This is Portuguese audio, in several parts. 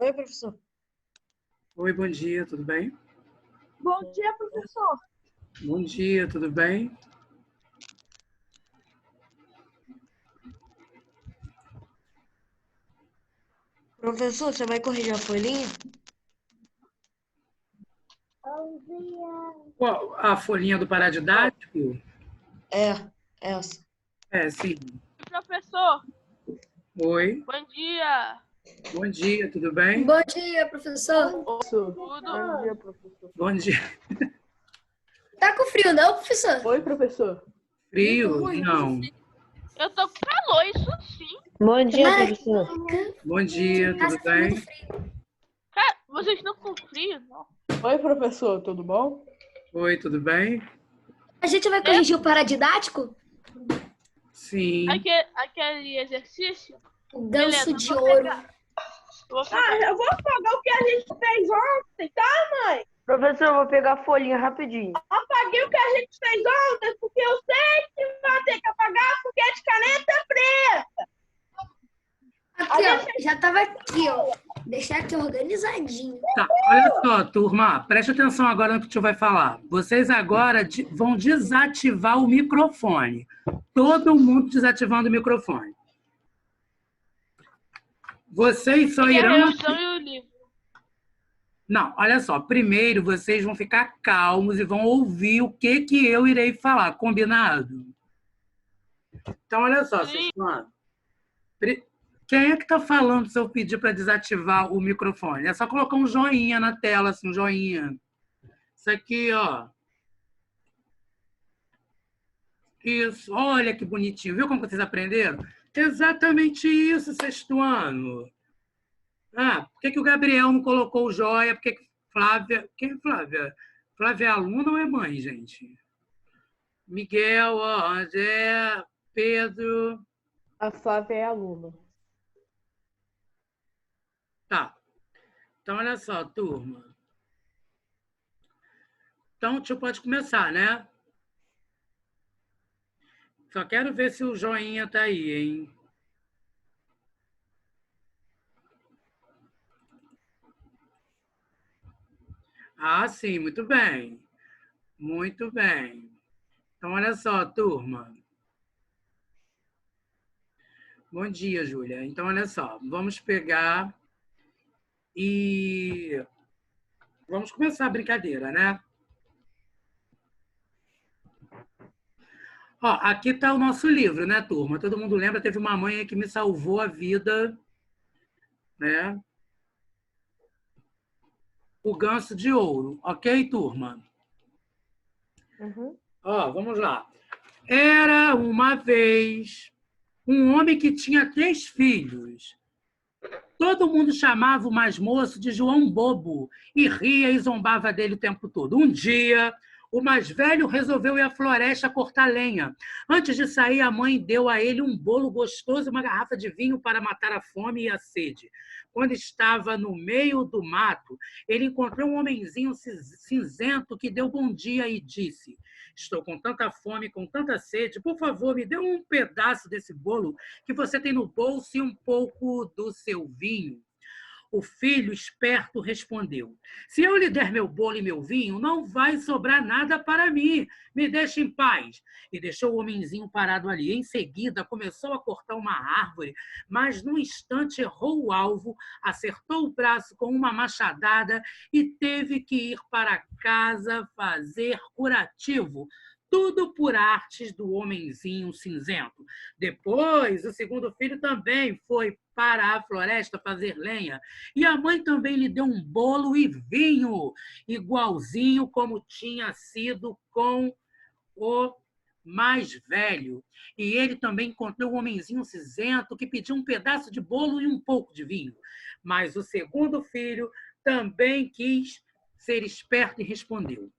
Oi, professor. Oi, bom dia, tudo bem? Bom dia, professor. Bom dia, tudo bem? Professor, você vai corrigir a folhinha? Bom dia. Qual, a folhinha do paradidático? É, essa. É, sim. Professor, Oi, bom dia. bom dia, tudo bem? Bom dia, professor. Tudo. Bom dia, professor. Bom dia. Tá com frio, não, professor? Oi, professor. Frio? Não. Eu tô com calor, isso sim. Bom dia, Ai, professor. Bom dia, Casa tudo tá muito bem? frio. Cara, vocês estão com frio? Não. Oi, professor, tudo bom? Oi, tudo bem? A gente vai corrigir o paradidático? Sim. Aquele exercício? O Beleza, ganso eu de vou ouro. pegar. Eu vou pegar. Eu vou apagar o que a gente fez ontem, tá? Professor, eu vou pegar a folhinha rapidinho. Apaguei o que a gente fez ontem, porque eu sei que vai ter que apagar porque é de caneta preta. Aqui, ó. Já tava aqui, ó. Deixar aqui organizadinho. Tá, olha só, turma, preste atenção agora no que o tio vai falar. Vocês agora vão desativar o microfone. Todo mundo desativando o microfone. Vocês só Peguei a irão... revisão e o livro. Não, olha só. Primeiro, vocês vão ficar calmos e vão ouvir o que eu irei falar. Combinado? Então, olha só, Sim. Quem é que está falando se eu pedir para desativar o microfone? É só colocar um joinha na tela, assim, um joinha. Isso aqui, ó. Isso, olha que bonitinho. Viu como vocês aprenderam? Exatamente isso, sexto ano. Ah, por que o Gabriel não colocou o joia? Por que Flávia... Quem é Flávia? Flávia é aluna ou é mãe, gente? Miguel, ó, André, Pedro... A Flávia é aluna. Tá. Então, olha só, turma. Então, o tio pode começar, né? Só quero ver se o joinha tá aí, hein? Ah, sim, muito bem. Muito bem. Então, olha só, turma. Bom dia, Júlia. Então, olha só, vamos pegar e vamos começar a brincadeira, né? Ó, aqui está o nosso livro, né, turma? Todo mundo lembra, teve uma mãe que me salvou a vida, né? O Ganso de Ouro. Ok, turma? Uhum. Ó, vamos lá. Era uma vez um homem que tinha 3 filhos. Todo mundo chamava o mais moço de João Bobo e ria e zombava dele o tempo todo. Um dia, o mais velho resolveu ir à floresta cortar lenha. Antes de sair, a mãe deu a ele um bolo gostoso e uma garrafa de vinho para matar a fome e a sede. Quando estava no meio do mato, ele encontrou um homenzinho cinzento que deu bom dia e disse: estou com tanta fome, com tanta sede, por favor, me dê um pedaço desse bolo que você tem no bolso e um pouco do seu vinho. O filho esperto respondeu: se eu lhe der meu bolo e meu vinho, não vai sobrar nada para mim. Me deixe em paz. E deixou o homenzinho parado ali. Em seguida, começou a cortar uma árvore, mas num instante errou o alvo, acertou o braço com uma machadada e teve que ir para casa fazer curativo. Tudo por artes do homenzinho cinzento. Depois, o segundo filho também foi para a floresta fazer lenha. E a mãe também lhe deu um bolo e vinho, igualzinho como tinha sido com o mais velho. E ele também encontrou um homenzinho cinzento que pediu um pedaço de bolo e um pouco de vinho. Mas o segundo filho também quis ser esperto e respondeu: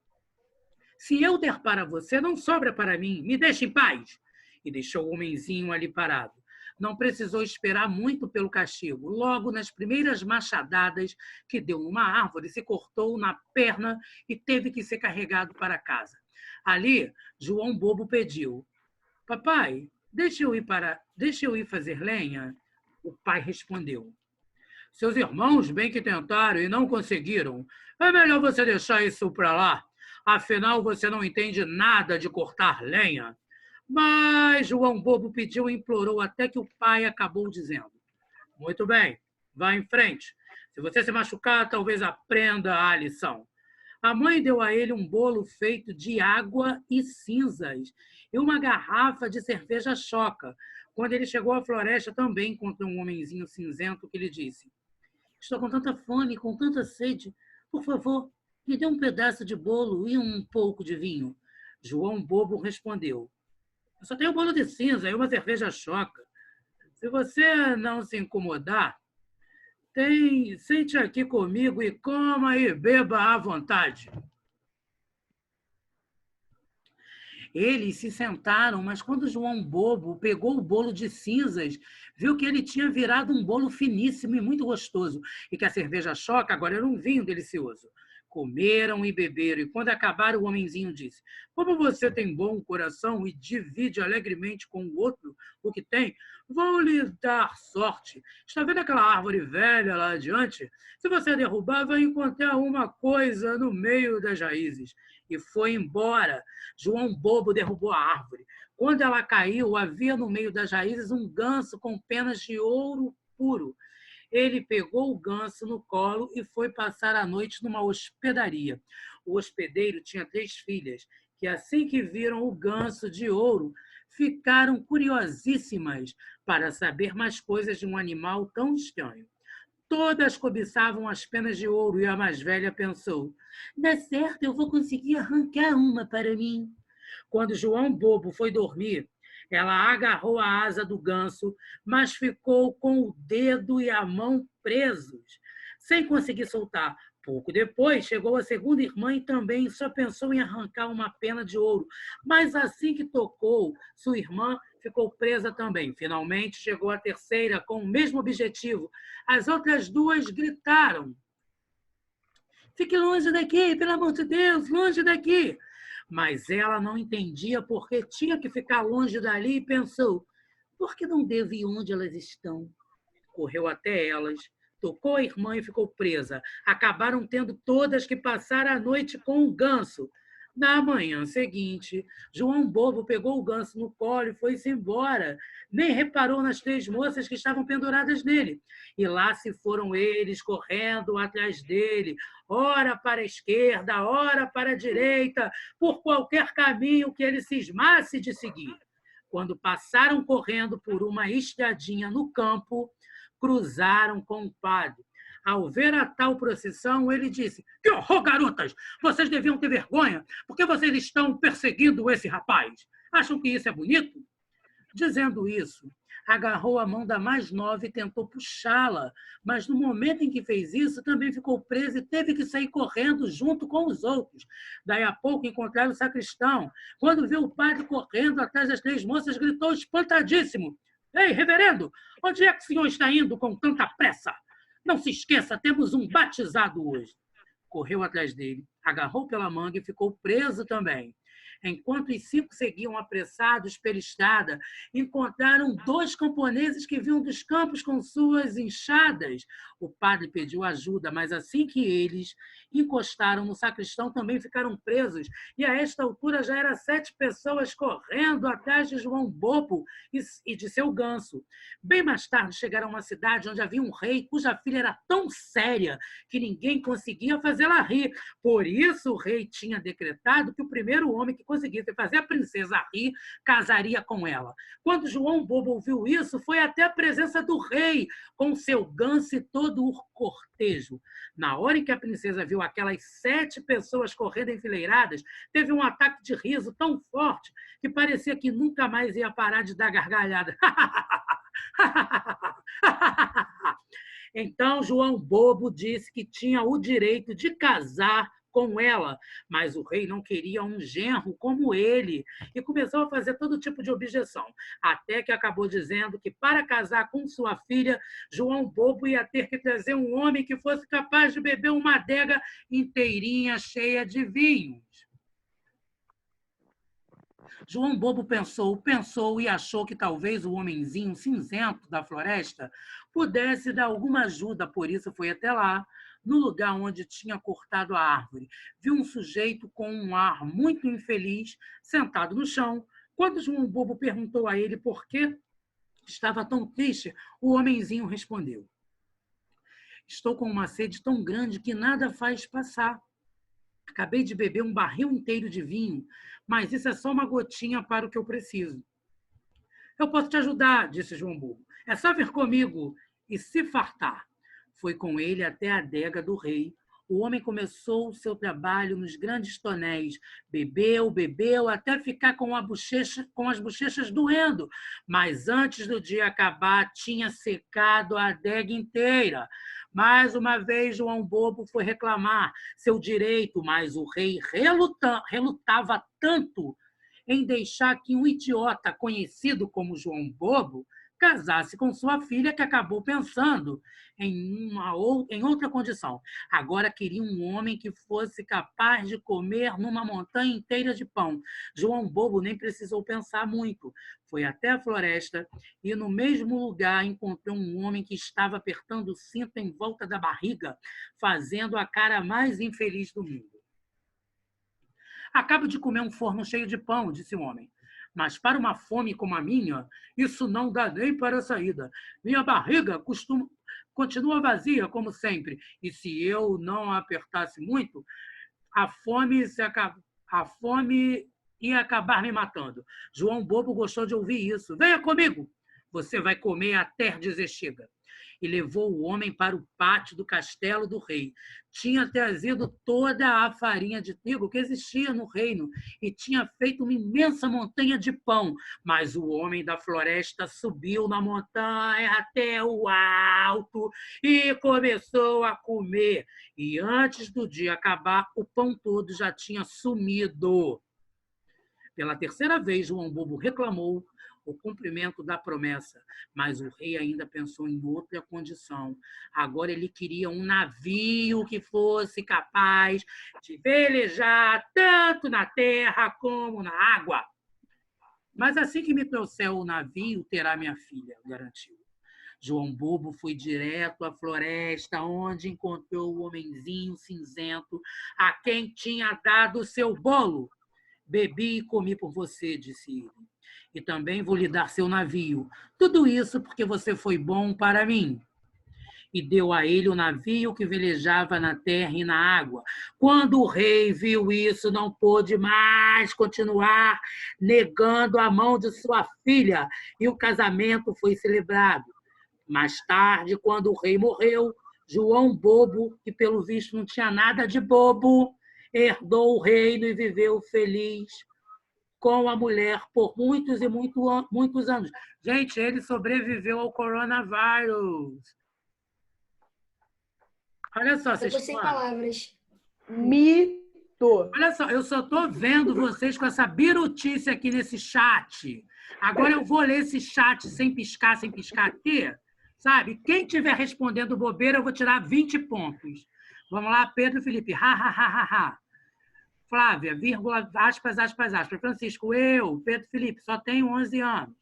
se eu der para você, não sobra para mim. Me deixe em paz. E deixou o homenzinho ali parado. Não precisou esperar muito pelo castigo. Logo, nas primeiras machadadas que deu numa árvore, se cortou na perna e teve que ser carregado para casa. Ali, João Bobo pediu: papai, deixa eu ir fazer lenha? O pai respondeu: Seus irmãos bem que tentaram e não conseguiram. É melhor você deixar isso para lá. Afinal, você não entende nada de cortar lenha. Mas João Bobo pediu e implorou até que o pai acabou dizendo: muito bem, vá em frente. Se você se machucar, talvez aprenda a lição. A mãe deu a ele um bolo feito de água e cinzas e uma garrafa de cerveja choca. Quando ele chegou à floresta, também encontrou um homenzinho cinzento que lhe disse: estou com tanta fome, com tanta sede. Por favor, me dê um pedaço de bolo e um pouco de vinho. João Bobo respondeu: eu só tenho um bolo de cinza e uma cerveja choca. Se você não se incomodar, sente aqui comigo e coma e beba à vontade. Eles se sentaram, mas quando João Bobo pegou o bolo de cinzas, viu que ele tinha virado um bolo finíssimo e muito gostoso, e que a cerveja choca agora era um vinho delicioso. Comeram e beberam, e quando acabaram, o homenzinho disse: como você tem bom coração e divide alegremente com o outro o que tem, vou lhe dar sorte. Está vendo aquela árvore velha lá adiante? Se você derrubar, vai encontrar uma coisa no meio das raízes. E foi embora. João Bobo derrubou a árvore. Quando ela caiu, havia no meio das raízes um ganso com penas de ouro puro. Ele pegou o ganso no colo e foi passar a noite numa hospedaria. O hospedeiro tinha 3 filhas, que assim que viram o ganso de ouro, ficaram curiosíssimas para saber mais coisas de um animal tão estranho. Todas cobiçavam as penas de ouro e a mais velha pensou: dá certo, eu vou conseguir arrancar uma para mim. Quando João Bobo foi dormir, ela agarrou a asa do ganso, mas ficou com o dedo e a mão presos, sem conseguir soltar. Pouco depois, chegou a segunda irmã e também só pensou em arrancar uma pena de ouro. Mas assim que tocou, sua irmã ficou presa também. Finalmente, chegou a terceira com o mesmo objetivo. As outras 2 gritaram: fique longe daqui, pelo amor de Deus, longe daqui. Mas ela não entendia por que tinha que ficar longe dali e pensou: por que não devo ir onde elas estão? Correu até elas, tocou a irmã e ficou presa. Acabaram tendo todas que passar a noite com o ganso. Na manhã seguinte, João Bobo pegou o ganso no colo e foi-se embora. Nem reparou nas 3 moças que estavam penduradas nele. E lá se foram eles correndo atrás dele, ora para a esquerda, ora para a direita, por qualquer caminho que ele cismasse de seguir. Quando passaram correndo por uma estradinha no campo, cruzaram com o padre. Ao ver a tal procissão, ele disse: que horror, garotas! Vocês deviam ter vergonha, porque vocês estão perseguindo esse rapaz. Acham que isso é bonito? Dizendo isso, agarrou a mão da mais nova e tentou puxá-la, mas no momento em que fez isso, também ficou presa e teve que sair correndo junto com os outros. Daí a pouco encontraram o sacristão. Quando viu o padre correndo atrás das 3 moças, gritou espantadíssimo: ei, reverendo, onde é que o senhor está indo com tanta pressa? Não se esqueça, temos um batizado hoje. Correu atrás dele, agarrou pela manga e ficou preso também. Enquanto os 5 seguiam apressados pela estrada, encontraram 2 camponeses que vinham dos campos com suas enxadas. O padre pediu ajuda, mas assim que eles encostaram no sacristão, também ficaram presos. E a esta altura já eram 7 pessoas correndo atrás de João Bobo e de seu ganso. Bem mais tarde chegaram a uma cidade onde havia um rei cuja filha era tão séria que ninguém conseguia fazê-la rir. Por isso o rei tinha decretado que o primeiro homem que conseguisse fazer a princesa rir casaria com ela. Quando João Bobo ouviu isso, foi até a presença do rei com seu ganso e todo o cortejo. Na hora em que a princesa viu aquelas 7 pessoas correndo enfileiradas, teve um ataque de riso tão forte que parecia que nunca mais ia parar de dar gargalhada. Então João Bobo disse que tinha o direito de casar com ela, mas o rei não queria um genro como ele e começou a fazer todo tipo de objeção, até que acabou dizendo que para casar com sua filha, João Bobo ia ter que trazer um homem que fosse capaz de beber uma adega inteirinha cheia de vinhos. João Bobo pensou e achou que talvez o homenzinho cinzento da floresta pudesse dar alguma ajuda, por isso foi até lá, no lugar onde tinha cortado a árvore. Viu um sujeito com um ar muito infeliz sentado no chão. Quando João Bobo perguntou a ele por que estava tão triste, o homenzinho respondeu: estou com uma sede tão grande que nada faz passar. Acabei de beber um barril inteiro de vinho, mas isso é só uma gotinha para o que eu preciso. Eu posso te ajudar, disse João Bobo. É só vir comigo e se fartar. Foi com ele até a adega do rei. O homem começou o seu trabalho nos grandes tonéis. Bebeu, até ficar com as bochechas doendo. Mas antes do dia acabar, tinha secado a adega inteira. Mais uma vez, João Bobo foi reclamar seu direito, mas o rei relutava tanto em deixar que um idiota conhecido como João Bobo casasse com sua filha, que acabou pensando em outra condição. Agora queria um homem que fosse capaz de comer numa montanha inteira de pão. João Bobo nem precisou pensar muito. Foi até a floresta e, no mesmo lugar, encontrou um homem que estava apertando o cinto em volta da barriga, fazendo a cara mais infeliz do mundo. Acabo de comer um forno cheio de pão, disse o homem. Mas para uma fome como a minha, isso não dá nem para a saída. Minha barriga continua vazia, como sempre. E se eu não apertasse muito, a fome ia acabar me matando. João Bobo gostou de ouvir isso. Venha comigo. Você vai comer até dizer chega. E levou o homem para o pátio do castelo do rei. Tinha trazido toda a farinha de trigo que existia no reino e tinha feito uma imensa montanha de pão. Mas o homem da floresta subiu na montanha até o alto e começou a comer. E antes do dia acabar, o pão todo já tinha sumido. Pela terceira vez, João Bobo reclamou o cumprimento da promessa, mas o rei ainda pensou em outra condição. Agora ele queria um navio que fosse capaz de velejar tanto na terra como na água. Mas assim que me trouxer o navio, terá minha filha, garantiu. João Bobo foi direto à floresta, onde encontrou o homenzinho cinzento, a quem tinha dado o seu bolo. Bebi e comi por você, disse ele. E também vou lhe dar seu navio. Tudo isso porque você foi bom para mim. E deu a ele o navio que velejava na terra e na água. Quando o rei viu isso, não pôde mais continuar negando a mão de sua filha, e o casamento foi celebrado. Mais tarde, quando o rei morreu, João Bobo, que pelo visto não tinha nada de bobo, herdou o reino e viveu feliz com a mulher por muitos e muitos anos. Gente, ele sobreviveu ao coronavírus. Olha só, vocês Eu tô sem palavras. Mito. Olha só, eu só estou vendo vocês com essa birutice aqui nesse chat. Agora eu vou ler esse chat sem piscar aqui, sabe? Quem estiver respondendo bobeira, eu vou tirar 20 pontos. Vamos lá, Pedro Felipe. Ha, ha, ha, ha, ha. Flávia, vírgula, aspas. Francisco, eu, Pedro Felipe, só tenho 11 anos.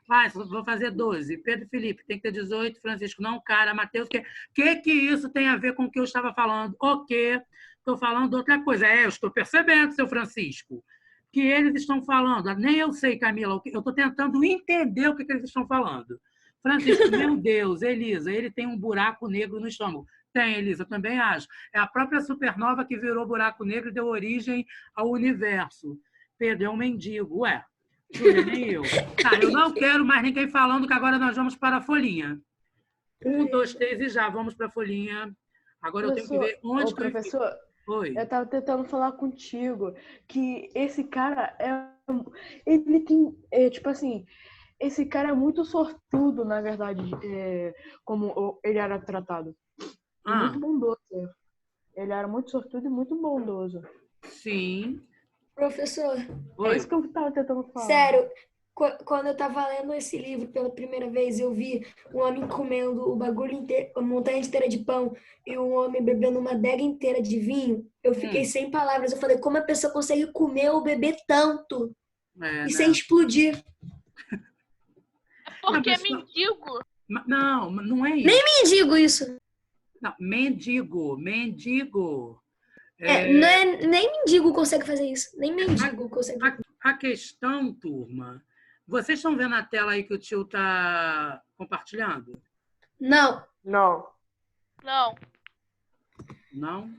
Vai, vou fazer 12. Pedro Felipe, tem que ter 18. Francisco, não, cara. Matheus, que isso tem a ver com o que eu estava falando? O quê? Estou falando outra coisa. Eu estou percebendo, seu Francisco, que eles estão falando. Nem eu sei, Camila. Eu estou tentando entender o que eles estão falando. Francisco, meu Deus, Elisa, ele tem um buraco negro no estômago. Tem, Elisa, também acho. É a própria supernova que virou buraco negro e deu origem ao universo. Pedro é um mendigo. Ué, Júlia, nem eu. Tá, eu não quero mais ninguém falando que agora nós vamos para a folhinha. 1, 2, 3 e já vamos para a folhinha. Agora Professor, eu tenho que ver onde que professor, Oi. eu estava tentando falar contigo que esse cara ele tem, tipo assim, esse cara é muito sortudo, na verdade, como ele era tratado. E muito bondoso. Ele era muito sortudo e muito bondoso. Sim. Professor, Oi. É isso que eu estava tentando falar. sério, quando eu estava lendo esse livro pela primeira vez, eu vi um homem comendo o bagulho inteiro, a montanha inteira de pão, e um homem bebendo uma adega inteira de vinho. Eu fiquei sem palavras. Eu falei, como a pessoa consegue comer ou beber tanto? É, E né? sem explodir. Porque é mas só- mendigo. Não, não é isso. Nem mendigo isso. Não, mendigo, mendigo. Não é, nem mendigo consegue fazer isso. Nem mendigo consegue. A questão, turma, vocês estão vendo a tela aí que o tio está compartilhando? Não, Não. Não. Não?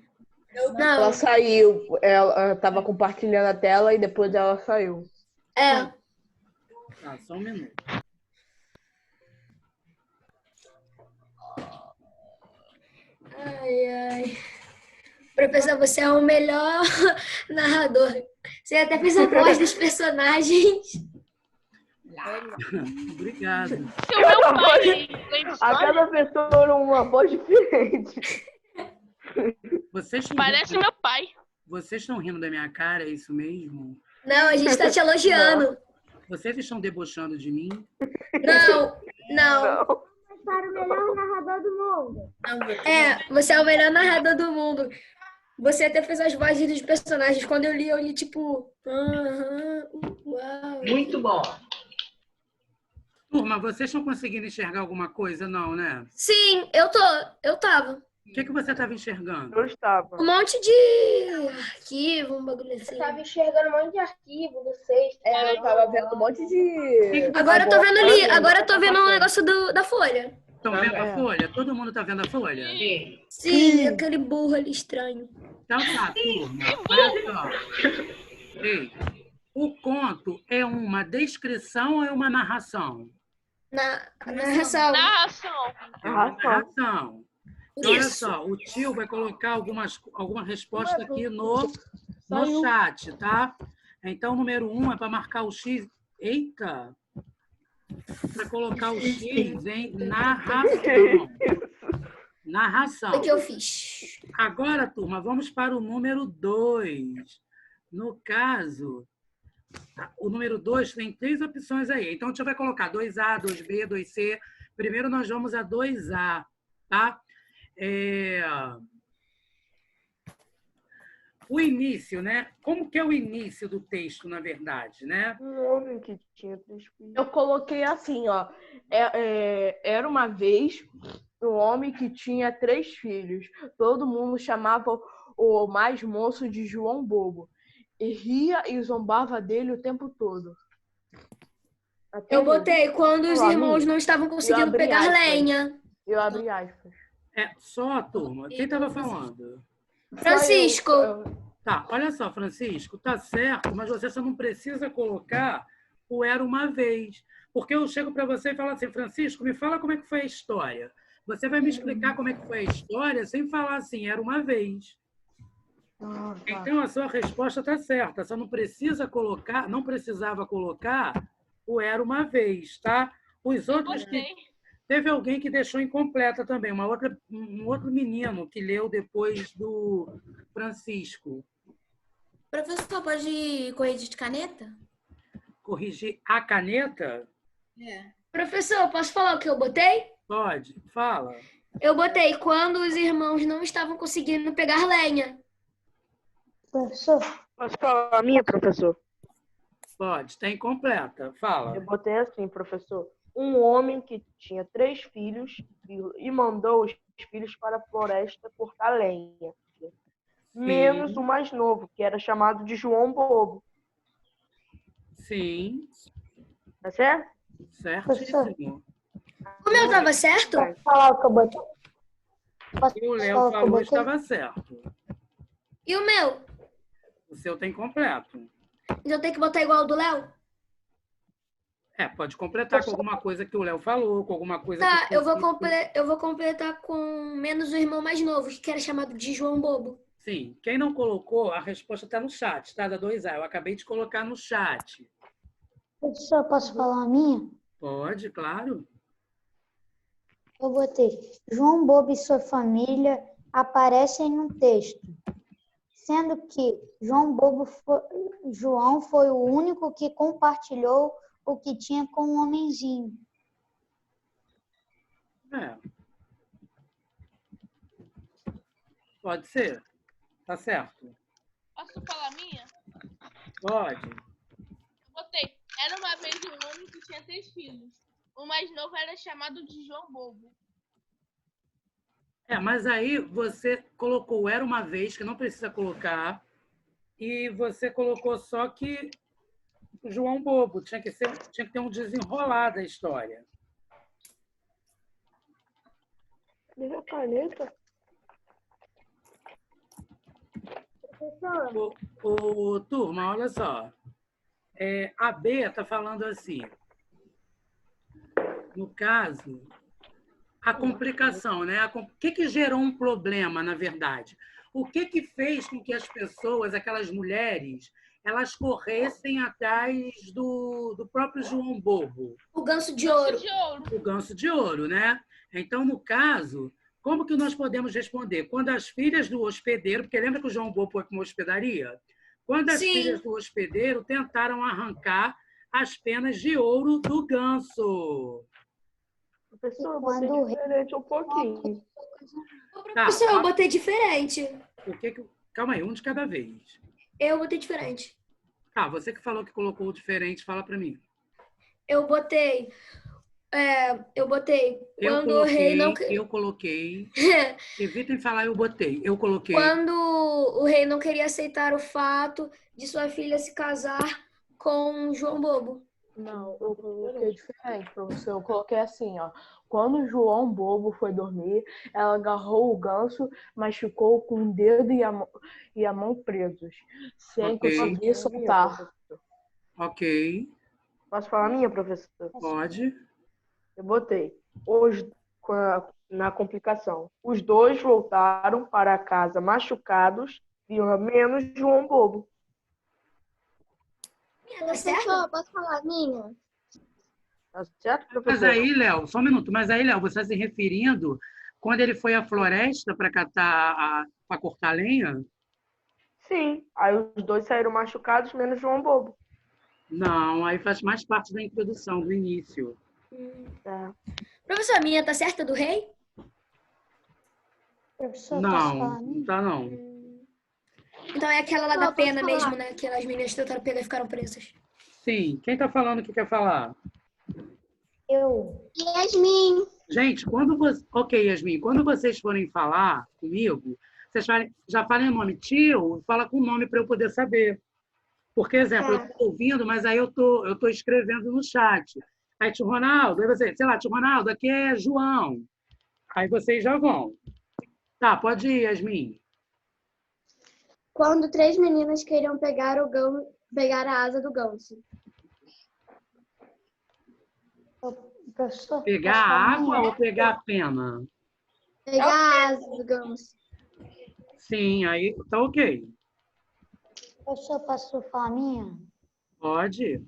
Ela não. saiu. Ela tava compartilhando a tela e depois ela saiu. É. Tá, só um minuto. Ai, ai. Professor, você é o melhor narrador. Você até fez a voz dos personagens. Obrigado. Se o meu pai lê A história, cada pessoa uma voz diferente. Vocês estão parece rindo, meu pai. vocês estão rindo da minha cara, é isso mesmo? Não, a gente tá te elogiando. Vocês estão debochando de mim? Não, não. Não. Para o melhor narrador do mundo. Você é o melhor narrador do mundo. Você até fez as vozes dos personagens. Quando eu li tipo. Aham, uau. Muito bom. Turma, vocês estão conseguindo enxergar alguma coisa? Não, né? Sim, eu tava. O que você estava enxergando? Eu estava. Um monte de arquivo, um bagulho assim. Eu tava enxergando um monte de arquivo do sexto. Eu tava vendo um monte de. Agora eu tô vendo ali. Agora eu tô vendo um negócio da Folha. Estão vendo a folha? Todo mundo está vendo a folha? Sim. Sim, aquele burro ali estranho. Então tá, turma. Olha só. Ei, o conto é uma descrição ou é uma narração? Narração. Narração. É uma narração. Então, olha Isso. só, o tio vai colocar alguma resposta aqui no Saiu. chat, tá? Então, o número 1 é para marcar o X. Eita! Para colocar o X em narração. Narração. O que eu fiz? Agora, turma, vamos para o número 2. No caso, o número 2 tem 3 opções aí. Então, a gente vai colocar 2A, 2B, 2C. Primeiro, nós vamos a 2A, tá? O início, né? Como que é o início do texto, na verdade, né? Um homem que tinha 3 filhos. Eu coloquei assim, ó. Era uma vez um homem que tinha 3 filhos. Todo mundo chamava o mais moço de João Bobo. E ria e zombava dele o tempo todo. Até Eu aí. botei quando os irmãos não estavam conseguindo abri pegar aspas. lenha. Eu abri aspas. Só, turma. Quem estava falando? Francisco. Tá, olha só, Francisco, tá certo, mas você só não precisa colocar o era uma vez. Porque eu chego para você e falo assim, Francisco, me fala como é que foi a história. Você vai me explicar como é que foi a história sem falar assim, era uma vez. Então, a sua resposta está certa. Só não precisa colocar, não precisava colocar o era uma vez, tá? Os outros que... Gostei. Teve alguém que deixou incompleta também, um outro menino que leu depois do Francisco. Professor, pode corrigir de caneta? Corrigir a caneta? Professor, posso falar o que eu botei? Pode, fala. Eu botei quando os irmãos não estavam conseguindo pegar lenha. Professor, Posso falar a minha, professor? Pode, está incompleta. Fala. Eu botei assim, professor. Um homem que tinha 3 filhos e mandou os filhos para a floresta cortar lenha. Menos o mais novo, que era chamado de João Bobo. Sim, Tá certo? certíssimo. O meu tava certo? posso falar o que eu botei? O Léo falou estava certo. E o meu? O seu está incompleto. Então eu tenho que botar igual ao do Léo? Pode completar com alguma coisa que o Léo falou, com alguma coisa Tá, que... eu vou completar com menos o irmão mais novo, que era chamado de João Bobo. Sim, quem não colocou, a resposta está no chat, tá? Da 2A. Eu acabei de colocar no chat. Professor, posso falar a minha? Pode, claro. Eu botei. João Bobo e sua família aparecem no texto, sendo que João foi o único que compartilhou o que tinha com o homenzinho. Pode ser. Tá certo. Posso falar a minha? Pode. Eu botei uma vez um homem que tinha 3 filhos. O mais novo era chamado de João Bobo. Mas aí você colocou era uma vez, que não precisa colocar, e você colocou só que João Bobo. Tinha que ter um desenrolar da história. Cadê a caneta? Turma, olha só. A B está falando assim. No caso, a complicação, né? O que gerou um problema, na verdade? O que fez com que as pessoas, aquelas mulheres, elas corressem atrás do próprio João Bobo? O ganso de ouro. O ganso de ouro, né? Então, no caso, como que nós podemos responder? Quando as filhas do hospedeiro, porque lembra que o João Bobo foi para uma hospedaria? Quando as filhas do hospedeiro tentaram arrancar as penas de ouro do ganso. Professor, eu botei diferente um pouquinho. Professor, eu botei diferente. Calma aí, um de cada vez. Eu botei diferente. Tá, você que falou que colocou o diferente, fala para mim. Eu botei quando o rei não... Eu coloquei. Evitem falar eu botei. Eu coloquei. Quando o rei não queria aceitar o fato de sua filha se casar com João Bobo. Não, eu coloquei diferente, professor. Eu coloquei assim, ó. Quando João Bobo foi dormir, ela agarrou o ganso, mas ficou com o dedo e a mão presos, sem conseguir soltar. Ok. Posso falar a minha, professor? Pode. Eu botei na complicação. Os dois voltaram para casa machucados, menos João Bobo. Tá certo? Posso falar a minha? Tá certo, professor? Mas aí, Léo, só um minuto. Mas aí, Léo, você está se referindo quando ele foi à floresta para para cortar lenha? Sim. Aí os dois saíram machucados, menos João Bobo. Não, aí faz mais parte da introdução, do início. Professor, a minha tá certa do rei? Professor, Não tá não. Então é aquela lá da pena mesmo, né? Que as meninas tentaram pegar e ficaram presas. Sim. Quem tá falando que quer falar? Eu. Yasmin. Gente, Ok, Yasmin, quando vocês forem falar comigo, vocês já falem o nome. Tio, fala com o nome para eu poder saber. Porque, exemplo, eu estou ouvindo, mas aí eu tô escrevendo no chat. Aí, tio Ronaldo, aí você, sei lá, tio Ronaldo, aqui é João. Aí vocês já vão. Tá, pode ir, Yasmin. Quando 3 meninas queriam pegar a asa do ganso. Professor, Pegar a água ou pegar a pena? Pegar a asa do ganso. Sim, aí tá ok. Professor, posso falar a minha? Pode.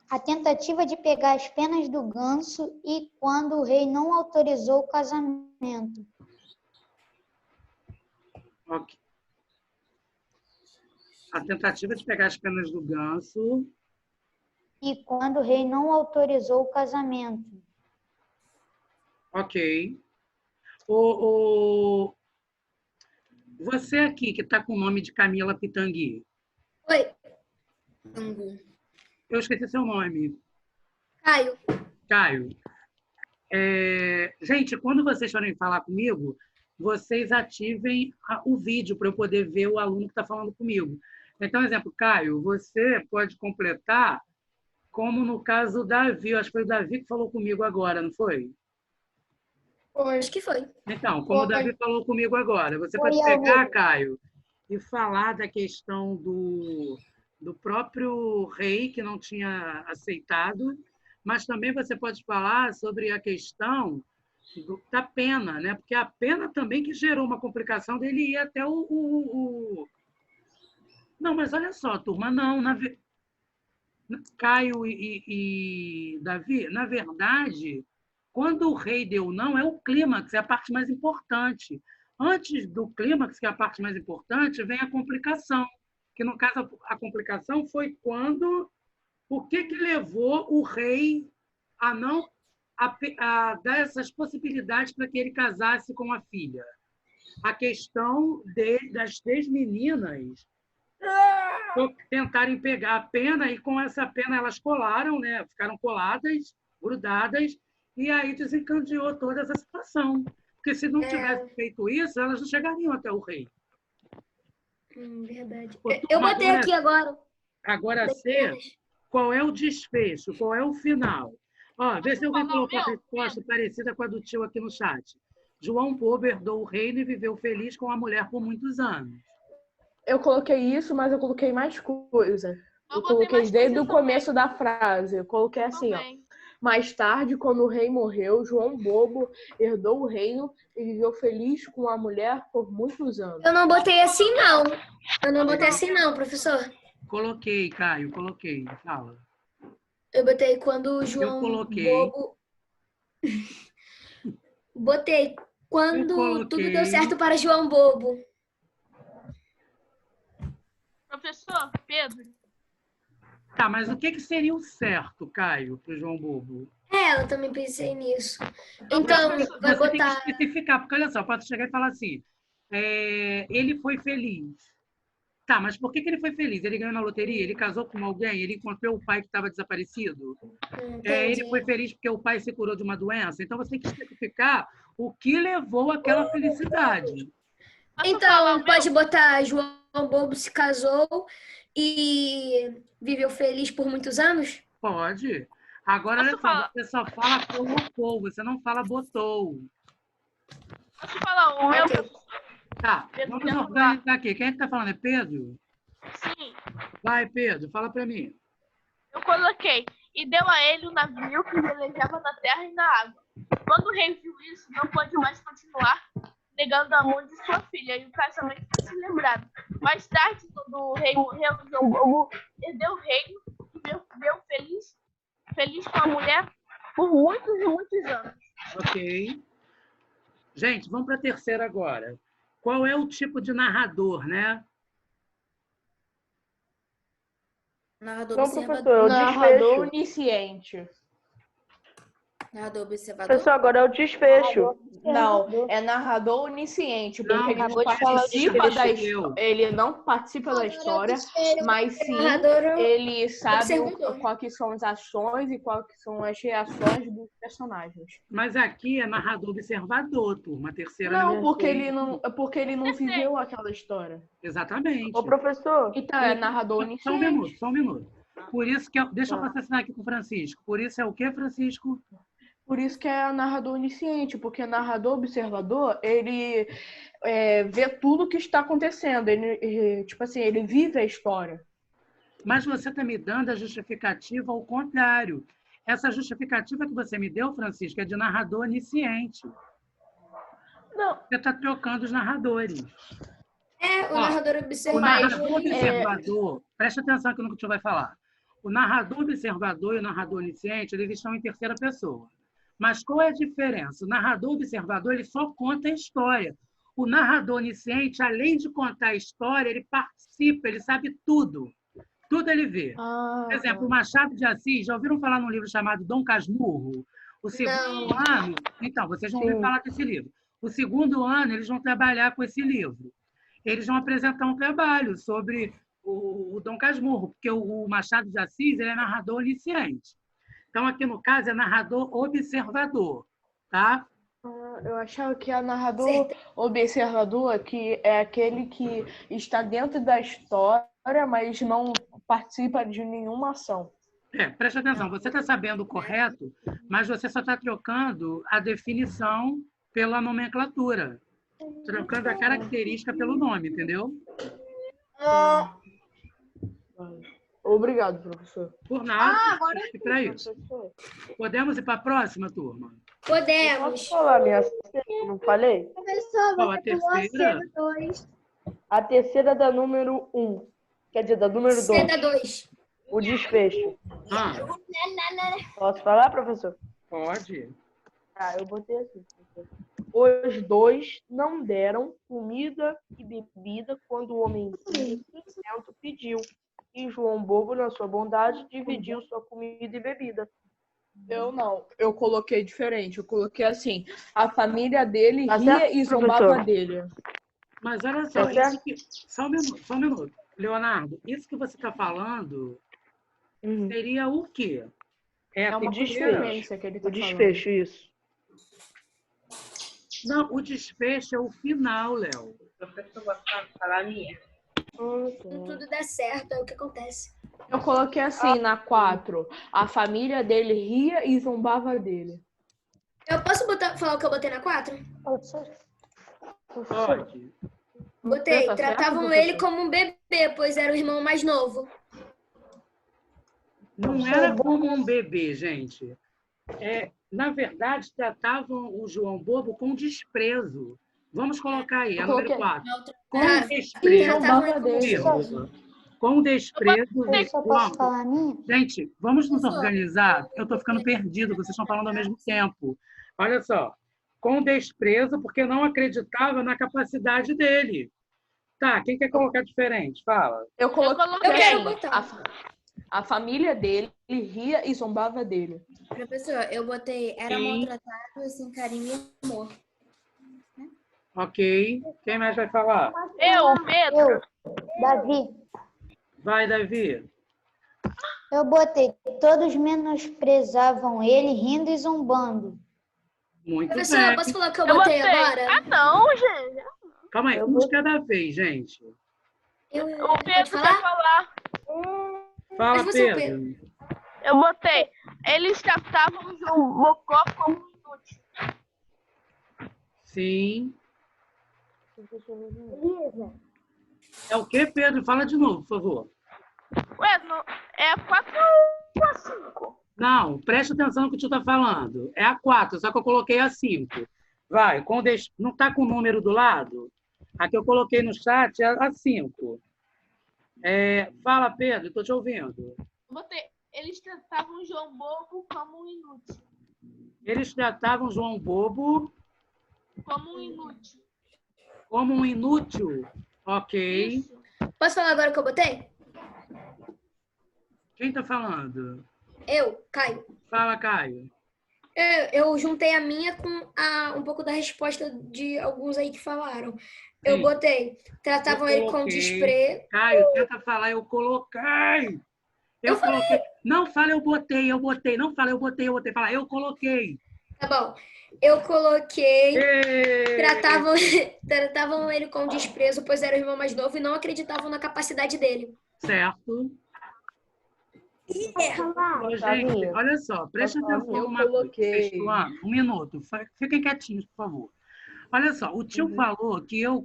A tentativa de pegar as penas do ganso e quando o rei não autorizou o casamento. Ok. A tentativa de pegar as penas do ganso. E quando o rei não autorizou o casamento. Ok. Você aqui, que está com o nome de Camila Pitangui. Oi. Eu esqueci seu nome. Caio. Caio. Gente, quando vocês forem falar comigo, vocês ativem o vídeo para eu poder ver o aluno que está falando comigo. Então, exemplo, Caio, você pode completar, como no caso do Davi. Eu acho que foi o Davi que falou comigo agora, não foi? Acho que foi. Então, como o Davi falou comigo agora, você pode pegar, Caio, e falar da questão do próprio rei que não tinha aceitado, mas também você pode falar sobre a questão da pena, né? Porque a pena também que gerou uma complicação dele ir até Não, mas olha só, turma, não. Caio e Davi, na verdade, quando o rei deu não, é o clímax, é a parte mais importante. Antes do clímax, que é a parte mais importante, vem a complicação. Que, no caso, a complicação foi quando... O que levou o rei a não a dar essas possibilidades para que ele casasse com a filha? A questão das 3 meninas tentarem pegar a pena, e com essa pena elas colaram, né? Ficaram coladas, grudadas, e aí desencadeou toda essa situação. Porque se não tivesse feito isso, elas não chegariam até o rei. Verdade. Pô, Eu turma, botei aqui agora. Agora C, qual é o desfecho? Qual é o final? Ó, vê se alguém colocou a resposta parecida com a do tio aqui no chat. João Bobo herdou o reino e viveu feliz com a mulher por muitos anos. Eu coloquei isso, mas eu coloquei mais coisa. Eu botei coloquei mais desde coisa o começo da frase. Eu coloquei assim, ó. Também. Mais tarde, quando o rei morreu, João Bobo herdou o reino e viveu feliz com a mulher por muitos anos. Eu não botei assim, não. Eu não botei assim, não, professor. Coloquei, Caio, coloquei. Fala. Eu botei quando o João coloquei. Bobo... Botei quando tudo deu certo para João Bobo. Professor, Pedro. Tá, mas o que seria o certo, Caio, para o João Bobo? Eu também pensei nisso. Então, vai Você tem botar... que especificar, porque olha só, pode chegar e falar assim, ele foi feliz. Tá, mas por que ele foi feliz? Ele ganhou na loteria? Ele casou com alguém? Ele encontrou o pai que estava desaparecido? Ele foi feliz porque o pai se curou de uma doença? Então, você tem que especificar o que levou àquela felicidade. Então, pode botar João Bobo se casou e viveu feliz por muitos anos? Pode. Agora, olha só, você só fala colocou, você não fala botou. Posso falar o meu, professor? Tá, vamos organizar aqui. Quem é que está falando? É Pedro? Sim. Vai, Pedro, fala para mim. Eu coloquei. E deu a ele o navio que velejava na terra e na água. Quando o rei viu isso, não pôde mais continuar negando a mão de sua filha. E o casamento foi celebrado. Mais tarde, quando o rei morreu, João Bobo herdeu o reino e viveu feliz com a mulher por muitos e muitos anos. Ok. Gente, vamos para a terceira agora. Qual é o tipo de narrador, né? Narrador Não, observador. professor, é o Narrador desfecho. onisciente. Narrador observador. Professor, agora é o desfecho. Não, é narrador onisciente, porque Não, ele não acabou de falar o participa da desfecho. história. Ele não participa da história, mas sim ele sabe observador. quais são as ações e quais são as reações dos personagens. Mas aqui é narrador observador, turma. A terceira Não, porque ele não viveu aquela história. Exatamente. Ô, professor, Então, é narrador Só um onisciente. minuto, só um minuto. Por isso que deixa eu raciocinar aqui com o Francisco. Por isso é o quê, Francisco? Por isso que é narrador onisciente, porque narrador observador, ele vê tudo que está acontecendo. Ele, tipo assim, ele vive a história. Mas você está me dando a justificativa ao contrário. Essa justificativa que você me deu, Francisco, é de narrador onisciente. Não. Você está trocando os narradores. O narrador O observador. narrador observador, preste atenção aqui no que o tio vai falar. O narrador observador e o narrador onisciente, eles estão em terceira pessoa. Mas qual é a diferença? O narrador observador, ele só conta a história. O narrador onisciente, além de contar a história, ele participa, ele sabe tudo. Tudo ele vê. Por exemplo, o Machado de Assis, já ouviram falar num livro chamado Dom Casmurro? O segundo ano... Então, vocês vão ouvir falar desse livro. O segundo ano, eles vão trabalhar com esse livro. Eles vão apresentar um trabalho sobre o Dom Casmurro, porque o Machado de Assis ele é narrador onisciente. Então, aqui no caso, é narrador observador, tá? Eu achava que a narrador observador que é aquele que está dentro da história, mas não participa de nenhuma ação. Preste atenção, você está sabendo o correto, mas você só está trocando a definição pela nomenclatura. Trocando a característica pelo nome, entendeu? Obrigado, professor. Por nada. Para isso. Podemos ir para a próxima, turma? Podemos. posso falar minha cena? Não falei? Professor, Qual a você pulou a terceira? cena 2. A terceira da número 1. Quer dizer, da número 2. Cena 2. O desfecho. Ah, Posso falar, professor? pode. Eu botei assim. Os dois não deram comida e bebida quando o homem pediu. E João Bobo, na sua bondade, dividiu sua comida e bebida. Eu não. Eu coloquei diferente. Eu coloquei assim. A família dele Tá ria certo, e zombava professor? dele. Mas olha só, Tá certo? só um minuto. Leonardo, isso que você está falando Uhum. seria o quê? É uma O desfecho. consequência que ele tá O desfecho, isso. Não, o desfecho é o final, Léo. Quando tudo der certo, é o que acontece. falando. Eu coloquei assim, na 4. A família dele ria e zombava dele. Eu posso falar o que eu botei na 4? Pode. Botei, Tá certo, tratavam professor? ele como um bebê, pois era o irmão mais novo. Não era como um bebê, gente. Na verdade, tratavam o João Bobo com desprezo. Vamos colocar aí, a número 4. Com desprezo. Zombava dele. Com desprezo. Eu só posso falar a minha? Gente, vamos nos organizar. Eu estou ficando perdido, vocês estão falando ao mesmo tempo. Olha só. Com desprezo, porque não acreditava na capacidade dele. Tá, quem quer colocar diferente? Fala. Eu coloquei coloquei. Eu quero assim, botar. a família dele ria e zombava dele. Professor, eu botei era Sim. maltratado, sem carinho e amor. Ok. Quem mais vai falar? Pedro. Eu, Davi, Vai, Davi. eu botei. Todos menosprezavam ele, rindo e zombando. Muito Professor, bem. eu posso falar o que eu Eu botei botei. agora? Ah, não, gente. Calma aí, um de cada vez, gente. O Pode Pedro falar? vai falar. Fala, Mas você, Pedro. Eu botei. Eles tratavam o João Bocó como inútil. Sim. É o quê, Pedro? Fala de novo, por favor. Ué, não, é 4 a 5. Não, preste atenção no que tu está falando. É a 4, só que eu coloquei a 5. Vai, não está com o número do lado? A que eu coloquei no chat é a 5. Fala, Pedro, estou te ouvindo. Botei. Eles tratavam o João Bobo como um inútil. Eles tratavam João Bobo Como um inútil. como um inútil. Ok. Isso. Posso falar agora o que eu botei? Quem está falando? Eu, Caio. Fala, Caio. Eu juntei a minha com um pouco da resposta de alguns aí que falaram. Eu Sim. botei, tratavam Eu ele com coloquei. desprezo. Caio, tenta falar, eu coloquei. Eu coloquei. Não fala, eu botei. Não fala, eu botei. Fala, eu coloquei. Tá bom. Eu coloquei, Ê! tratavam ele com desprezo, pois era o irmão mais novo e não acreditavam na capacidade dele. Certo. Ô, gente, Davi, olha só, presta atenção Eu numa coisa. coloquei. Sexto ano, um minuto. Fiquem quietinhos, por favor. Olha só, o tio falou que eu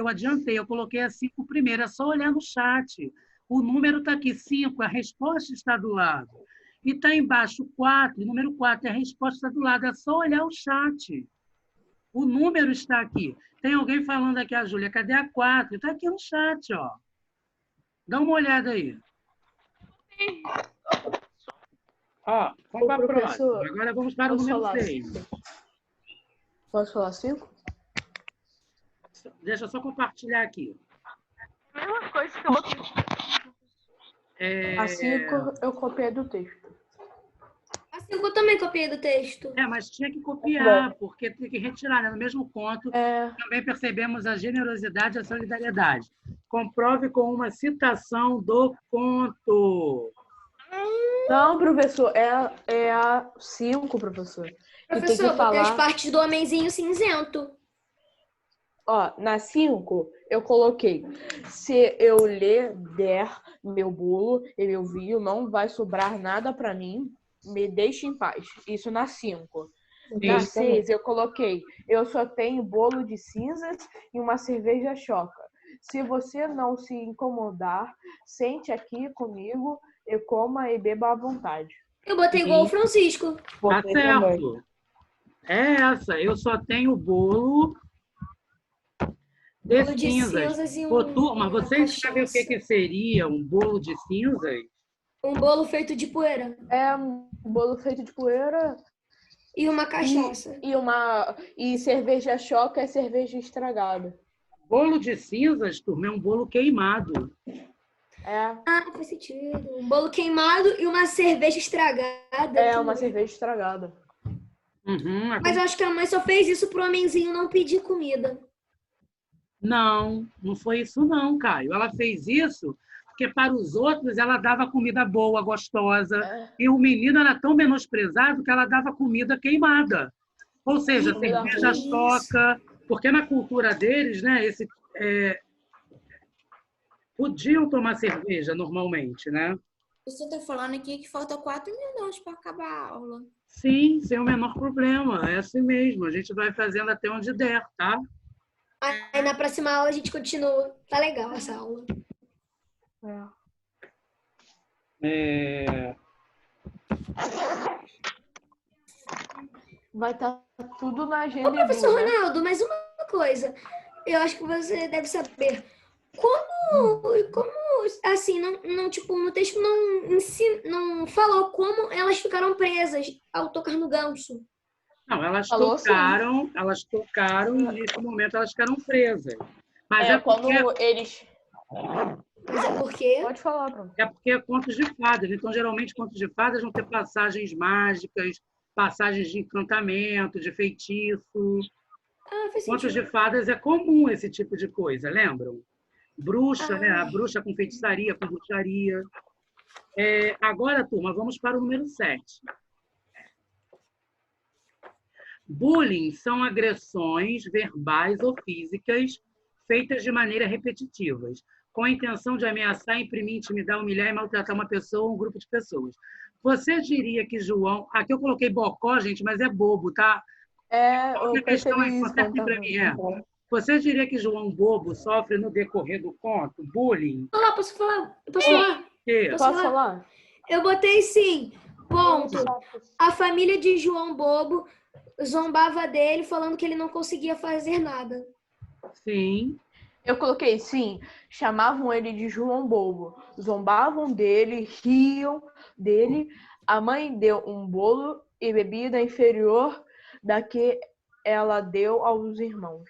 adiantei, eu coloquei a 5 primeiro, é só olhar no chat. O número está aqui, 5, a resposta está do lado. E está embaixo 4, número 4, a resposta está do lado, é só olhar o chat. O número está aqui. Tem alguém falando aqui, a Júlia, cadê a 4? Está aqui no chat, ó. Dá uma olhada aí. Ó, vamos para a professor, próxima. Agora vamos para o posso número falar 6. Posso falar 5? Deixa eu só compartilhar aqui. Mesma coisa que eu botei. A 5 eu copiei do texto. Assim eu também copiei do texto. Mas tinha que copiar, porque tem que retirar, né? No mesmo ponto, É, também percebemos a generosidade e a solidariedade. Comprove com uma citação do conto. não, professor, é a 5, professor. E tem Professor, que botei as falar. partes do homenzinho cinzento. Ó, na 5, eu coloquei: se eu lhe der meu bolo e meu vinho, não vai sobrar nada para mim, me deixe em paz. Isso na 5. Na 6, eu coloquei: eu só tenho bolo de cinzas e uma cerveja choca. Se você não se incomodar, sente aqui comigo e coma e beba à vontade. Eu botei igual o Francisco. Tá certo. É essa. Eu só tenho bolo de Bolo de cinzas. cinzas e Ô, turma, uma vocês sabem o cachaça. que seria um bolo de cinzas? Um bolo feito de poeira. É um bolo feito de poeira E uma cachaça. e cerveja choca é cerveja estragada. Bolo de cinzas, turma, é um bolo queimado. É, Ah, faz sentido. Um bolo queimado e uma cerveja estragada. é uma cerveja estragada. Uhum, Mas eu acho que a mãe só fez isso pro homenzinho não pedir comida. Não, não foi isso não, Caio. Ela fez isso porque para os outros ela dava comida boa, gostosa, e o menino era tão menosprezado que ela dava comida queimada. Ou seja, cerveja choca, porque na cultura deles, né, podiam tomar cerveja normalmente, né? Você está falando aqui que falta 4 minutos para acabar a aula. Sim, sem o menor problema. É assim mesmo. A gente vai fazendo até onde der, tá? Aí na próxima aula a gente continua. Tá legal essa aula. Vai estar tudo na agenda. Ô, professor Ronaldo, mas uma coisa. Eu acho que você deve saber. Como assim, tipo, no texto não falou como elas ficaram presas ao tocar no ganso. Não, elas tocaram e nesse momento elas ficaram presas. Mas quando eles... Mas é porque... Pode falar, Bruno. É porque é contos de fadas. Então, geralmente, contos de fadas vão ter passagens mágicas, passagens de encantamento, de feitiço. Contos de fadas é comum esse tipo de coisa, lembram? Bruxa, né? A bruxa com feitiçaria, com bruxaria. Agora, turma, vamos para o número 7. Bullying são agressões verbais ou físicas feitas de maneira repetitivas, com a intenção de ameaçar, imprimir, intimidar, humilhar e maltratar uma pessoa ou um grupo de pessoas. Você diria que João... Aqui eu coloquei bocó, gente, mas é bobo, tá? Eu percebi isso. Você diria que João Bobo sofre no decorrer do conto bullying? Posso falar? Posso falar? Eu botei sim. Ponto. A família de João Bobo zombava dele, falando que ele não conseguia fazer nada. Sim. Eu coloquei sim. Chamavam ele de João Bobo. Zombavam dele, riam dele. A mãe deu um bolo e bebida inferior da que ela deu aos irmãos.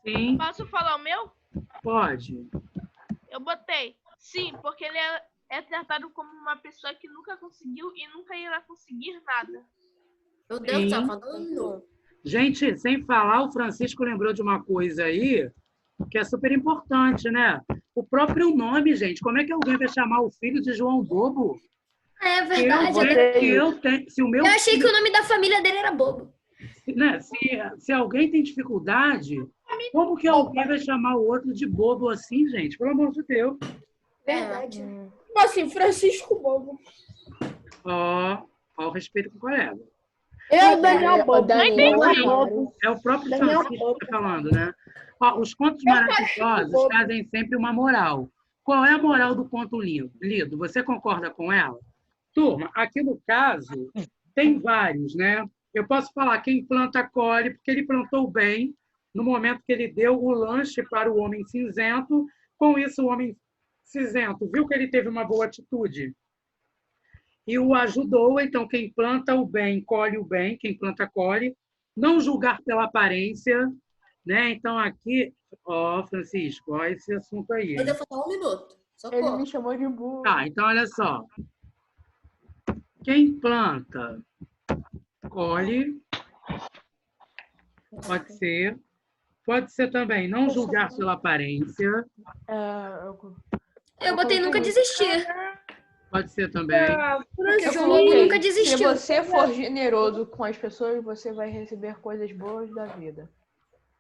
Sim. Posso falar o meu? Pode. Eu botei. Sim, porque ele é tratado como uma pessoa que nunca conseguiu e nunca irá conseguir nada. Meu Deus, tá falando. Gente, sem falar, o Francisco lembrou de uma coisa aí que é super importante, né? O próprio nome, gente. Como é que alguém vai chamar o filho de João Bobo? É verdade. Eu achei que o nome da família dele era Bobo. Né? Se alguém tem dificuldade, como que alguém vai chamar o outro de bobo assim, gente? Pelo amor de Deus. Verdade. Assim, Francisco Bobo. Ó, o respeito com o colega. Daniel Bobo. É o próprio Francisco que está falando, né? Ó, os contos maravilhosos trazem sempre uma moral. Qual é a moral do conto lido? Você concorda com ela? Turma, aqui no caso, tem vários, né? Eu posso falar, quem planta colhe, porque ele plantou bem no momento que ele deu o lanche para o homem cinzento. Com isso, o homem cinzento viu que ele teve uma boa atitude e o ajudou. Então, quem planta o bem, colhe o bem. Quem planta, colhe. Não julgar pela aparência, né? Então, aqui... Francisco, esse assunto aí. Ainda falta 1 minuto. Ele me chamou de burro. Tá, então, olha só. Quem planta... colhe, pode ser também não julgar pela aparência. Eu botei nunca desistir. Pode ser também. Nunca desistiu. Se você for generoso com as pessoas, você vai receber coisas boas da vida.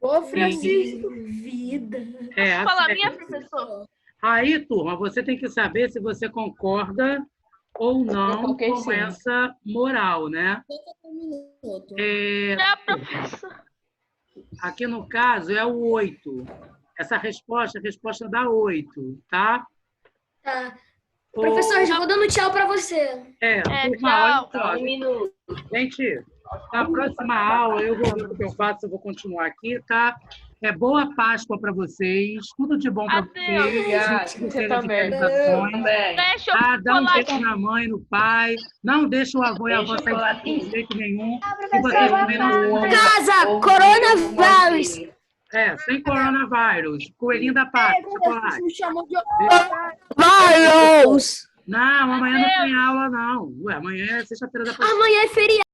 Ô, Francisco. Vida. Posso falar minha, professor? Aí, turma, você tem que saber se você concorda ou não com essa moral, né? Aqui no caso é o 8. Essa resposta é a resposta da 8, tá? Tá. Professor, já vou dando tchau para você. Turma, olha só. Gente, na próxima aula eu vou ver o que eu faço, eu vou continuar aqui, tá? Boa Páscoa para vocês, tudo de bom para vocês. Você também. Dá um beijo na mãe, no pai. Não deixa o avô e a avó sair de jeito nenhum. E vocês também não... Casa, coronavírus. Sem coronavírus. Coelhinho da Páscoa, chocolate. Me chamou de Virus. Não, amanhã não tem aula, não. Ué, amanhã é sexta-feira da Páscoa. Amanhã é feriado.